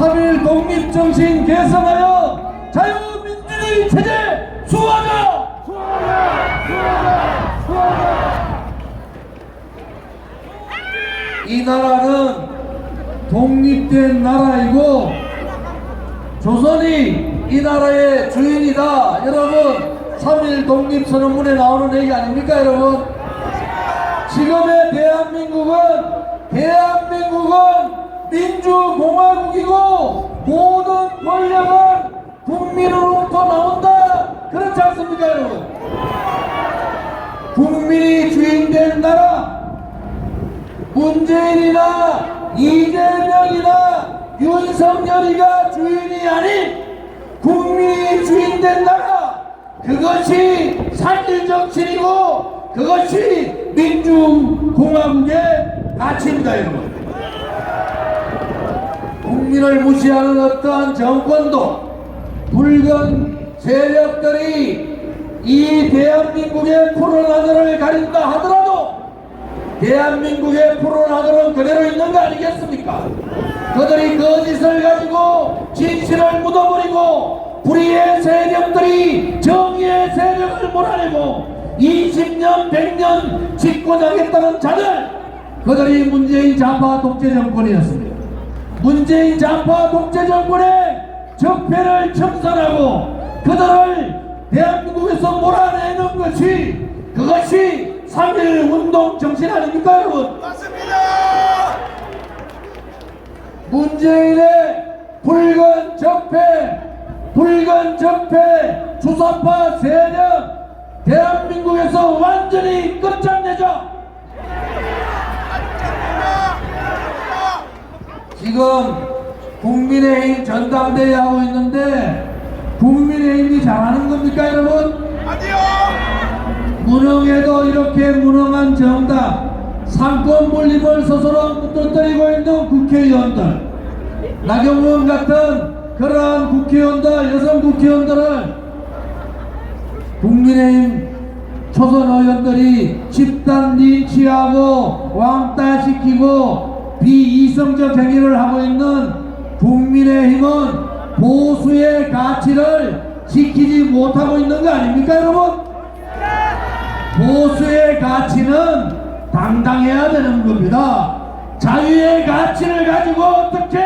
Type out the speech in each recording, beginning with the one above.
3.1 독립정신 개성하여 자유민주주의 체제 수호하자! 이 나라는 독립된 나라이고 조선이 이 나라의 주인이다. 여러분 3.1 독립선언문에 나오는 얘기 아닙니까 여러분? 지금의 대한민국은 민주공화국이고 모든 권력은 국민으로부터 나온다. 그렇지 않습니까 여러분? 국민이 주인된 나라, 문재인이나 이재명이나 윤석열이가 주인이 아닌 국민이 주인된 나라, 그것이 산질 정신이고 그것이 민주공화국의 가치입니다 여러분. 국민을 무시하는 어떠한 정권도 붉은 세력들이 이 대한민국의 푸른 하늘을 가린다 하더라도 대한민국의 푸른 하늘은 그대로 있는 거 아니겠습니까? 그들이 거짓을 가지고 진실을 묻어버리고 불의의 세력들이 정의의 세력을 몰아내고 20년 100년 집권하겠다는 자들, 그들이 문재인 좌파 독재 정권이었습니다. 문재인 좌파 독재 정권의 적폐를 청산하고 그들을 대한민국에서 몰아내는 것이 그것이 3.1 운동 정신 아닙니까 여러분? 맞습니다. 문재인의 붉은 적폐 주사파 세력 대한민국에서 완전히 끝장내자. 지금 국민의힘 전당대회 하고 있는데 국민의힘이 잘하는 겁니까 여러분? 아니요. 무능해도 이렇게 무능한 정당, 상권 분립을 스스로 무너뜨리고 있는 국회의원들, 나경원 같은 그러한 국회의원들, 여성 국회의원들을 국민의힘 초선 의원들이 집단 린치하고 왕따시키고 비이성적 행위를 하고 있는 국민의힘은 보수의 가치를 지키지 못하고 있는 거 아닙니까 여러분? 보수의 가치는 당당해야 되는 겁니다. 자유의 가치를 가지고 어떻게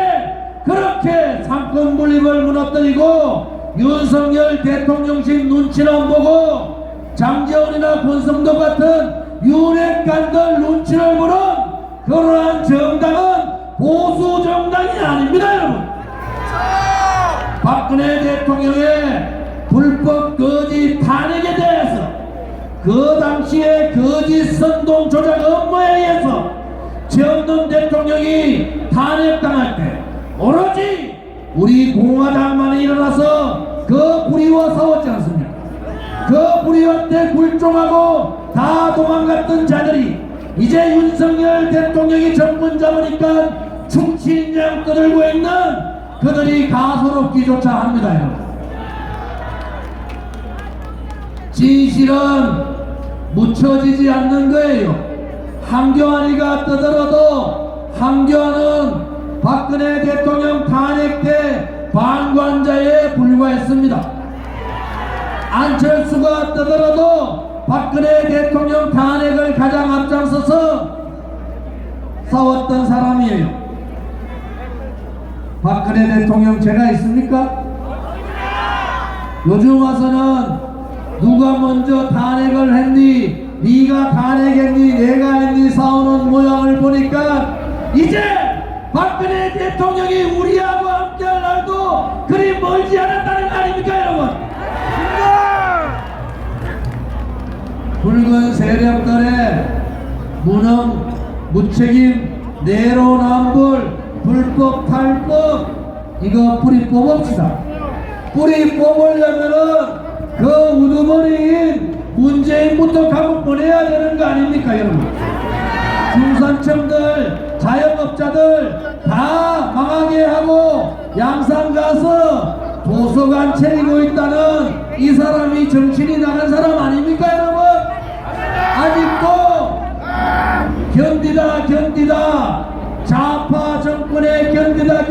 그렇게 상권 분립을 무너뜨리고 윤석열 대통령식 눈치를 안 보고 장제원이나 권성도 같은 윤핵관들 눈치를 보는 그러한 정당은 보수 정당이 아닙니다 여러분. 박근혜 대통령의 불법 거짓 탄핵에 대해서 그 당시에 거짓 선동 조작 업무에 의해서 최원동 대통령이 탄핵당할 때 오로지 우리 공화당만이 일어나서 그 불의와 싸웠지 않습니까? 그 불의한테 굴종하고 다 도망갔던 자들이 이제 윤석열 대통령이 정권 잡으니까 축신양 떠들고 있는 그들이 가소롭기조차 합니다 여러분. 진실은 묻혀지지 않는 거예요. 한교안이가 떠들어도 한교안은 박근혜 대통령 탄핵 때 방관자에 불과했습니다. 안철수가 떠들어도 박근혜 대통령 탄핵을 가장 앞장서서 싸웠던 사람이에요. 박근혜 대통령 죄가 있습니까? 요즘 와서는 누가 먼저 탄핵을 했니, 네가 탄핵했니, 내가 했니 싸우는 모양을 보니까 이제 박근혜 대통령이 우리하고 함께할 날도 그리 멀지 않았다는 거 아닙니까 여러분? 붉은 세력들의 무능, 무책임, 내로남불, 불법 탈법 이거 뿌리 뽑읍시다. 뿌리 뽑으려면은 그 우두머리인 문재인부터 감옥 보내야 되는 거 아닙니까 여러분? 중산층들, 자영업자들 다 망하게 하고 양산 가서 도서관 차리고 있다는 이 사람이 정신이 나간 사람 아닙니까 여러분? 아직도 견디다 좌파 정권에 견디다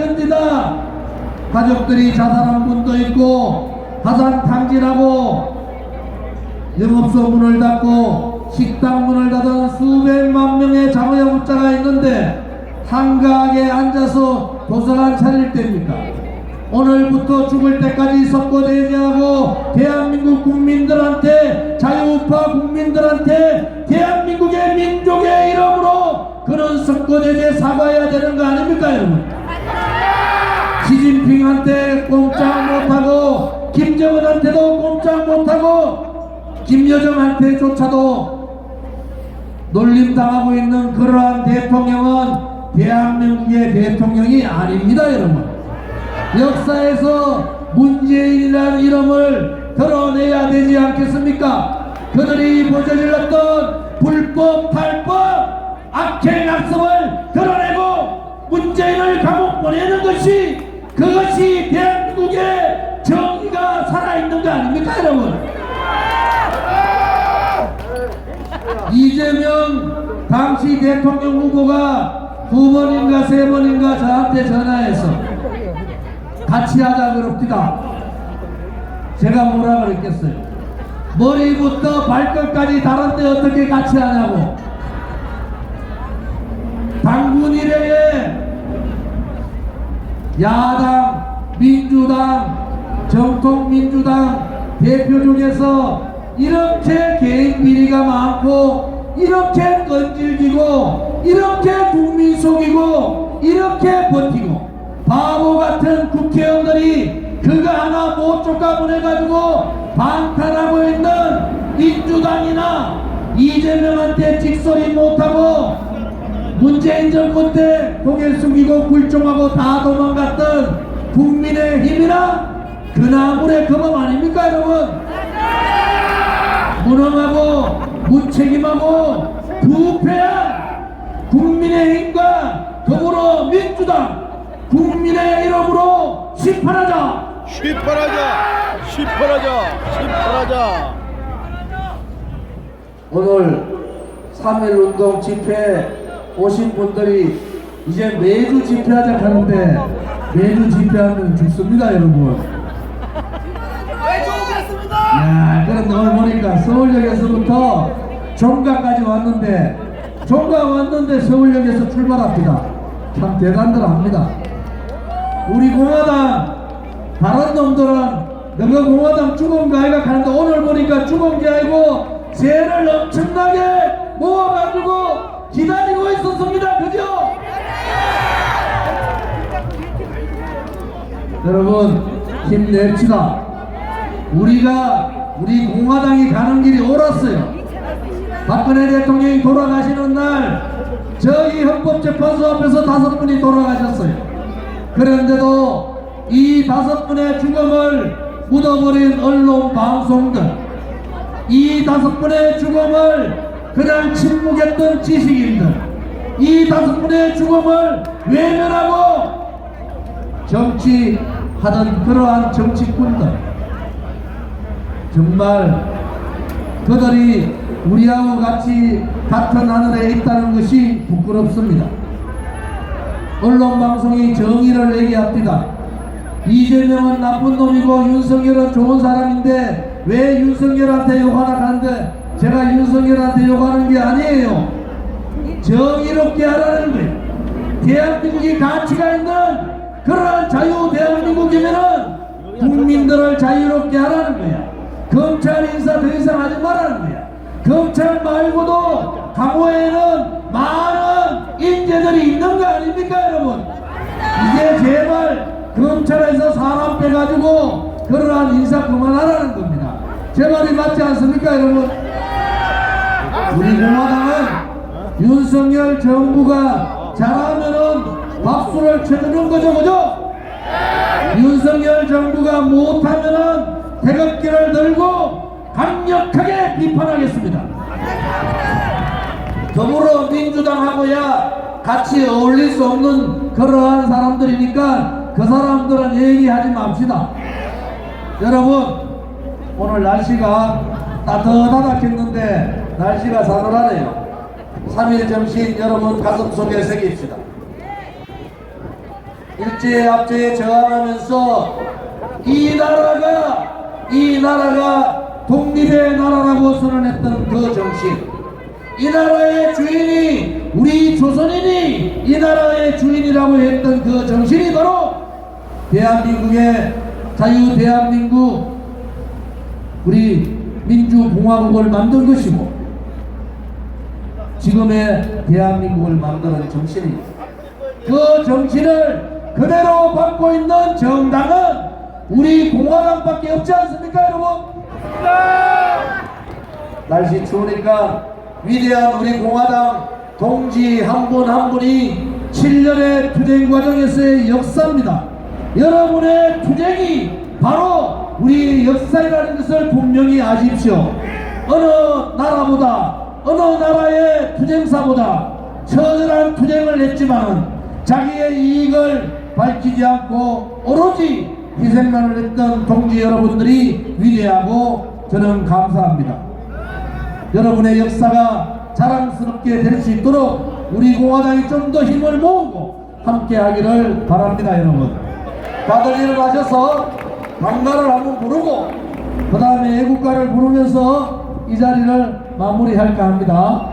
가족들이 자살한 분도 있고 화산 탕진하고 영업소 문을 닫고 식당 문을 닫은 수백만 명의 자영업자가 있는데 한가하게 앉아서 도서관 차릴 때입니까? 오늘부터 죽을 때까지 선거대제하고 대한민국 국민들한테 자유우파 국민들한테 대한민국의 민족의 이름으로 그런 선거대제 사과해야 되는 거 아닙니까 여러분? 시진핑한테 꼼짝 못하고 김정은한테도 꼼짝 못하고 김여정한테조차도 놀림당하고 있는 그러한 대통령은 대한민국의 대통령이 아닙니다 여러분. 역사에서 문재인이라는 이름을 드러내야 되지 않겠습니까? 그들이 저질렀던 불법 탈법 악행 악습을 드러내고 문재인을 감옥 보내는 것이 그것이 대한민국의 정의가 살아있는 거 아닙니까 여러분? 이재명 당시 대통령 후보가 2번인가 3번인가 저한테 전화해서 같이 하자 그럽니다. 제가 뭐라 그랬겠어요? 머리부터 발끝까지 다른데 어떻게 같이 하냐고. 당군 이래에 야당, 민주당, 정통민주당 대표 중에서 이렇게 개인 비리가 많고 이렇게 끈질기고 이렇게 국민 속이고 이렇게 버티고 바보 같은 국회의원들이 그거 하나 못 쫓아보내가지고 방탄하고 있는 민주당이나 이재명한테 직소리 못하고 문재인 정권 때 고개 숙이고 굴종하고 다 도망갔던 국민의힘이나 그 나물의 검은 아닙니까 여러분? 무능하고 무책임하고 부패한 국민의힘과 더불어민주당 국민의 이름으로 심판하자. 오늘 3.1운동 집회 오신 분들이 이제 매주 집회하자 하는데 매주 집회하면 죽습니다 여러분. 야, 그런데 오늘 보니까 서울역에서부터 종가까지 왔는데 종가 왔는데 서울역에서 출발합니다. 참 대단들 합니다. 우리 공화당 다른 놈들은 너가 공화당 죽은 아이가 가는데 오늘 보니까 죽은 게 아니고 죄를 엄청나게 모아가지고 기다리고 있었습니다. 그죠? 여러분 힘냅시다. 우리 공화당이 가는 길이 옳았어요. 박근혜 대통령이 돌아가시는 날 저희 헌법재판소 앞에서 5분이 돌아가셨어요. 그런데도 이 5분의 죽음을 묻어버린 언론 방송들, 이 5분의 죽음을 그냥 침묵했던 지식인들, 이 5분의 죽음을 외면하고 정치하던 그러한 정치꾼들, 정말 그들이 우리하고 같이 같은 하늘에 있다는 것이 부끄럽습니다. 언론방송이 정의를 얘기합니다. 이재명은 나쁜 놈이고 윤석열은 좋은 사람인데 왜 윤석열한테 욕하나 하는데 제가 윤석열한테 욕하는 게 아니에요. 정의롭게 하라는 거예요. 대한민국이 가치가 있는 그러한 자유 대한민국이면은 국민들을 자유롭게 하라는 거야. 검찰 인사 더 이상 하지 말라는 거야. 검찰 말고도 강호에는 많은 인재들이 있는 거 아닙니까 여러분? 이제 제발 검찰에서 사람 빼가지고 그러한 인사 그만하라는 겁니다. 제 말이 맞지 않습니까 여러분? 우리 공화당은 윤석열 정부가 잘하면은 박수를 쳐주는 거죠, 그죠? 윤석열 정부가 못하면은 태극기를 들고 강력하게 비판하겠습니다. 더불어민주당하고야 같이 어울릴 수 없는 그러한 사람들이니까 그 사람들은 얘기하지 맙시다. 여러분 오늘 날씨가 따뜻하다했는데 날씨가 사늘하네요. 3.1 정신 여러분 가슴속에 새깁시다. 일제압제에 저항하면서 이 나라가 독립의 나라라고 선언했던 그 정신, 이 나라의 주인이 우리 조선인이 이 나라의 주인이라고 했던 그 정신이 바로 대한민국의 자유 대한민국 우리 민주공화국을 만든 것이고 지금의 대한민국을 만드는 정신입니다. 그 정신을 그대로 받고 있는 정당은 우리 공화당밖에 없지 않습니까, 여러분? 날씨 추우니까 위대한 우리 공화당 동지 한 분 한 분이 7년의 투쟁 과정에서의 역사입니다. 여러분의 투쟁이 바로 우리 역사라는 것을 분명히 아십시오. 어느 나라보다 어느 나라의 투쟁사보다 처절한 투쟁을 했지만은 자기의 이익을 밝히지 않고 오로지 희생만을 했던 동지 여러분들이 위대하고 저는 감사합니다. 여러분의 역사가 자랑스럽게 될 수 있도록 우리 공화당이 좀 더 힘을 모으고 함께 하기를 바랍니다. 여러분 다들 일어나셔서 방가를 한번 부르고 그 다음에 애국가를 부르면서 이 자리를 마무리할까 합니다.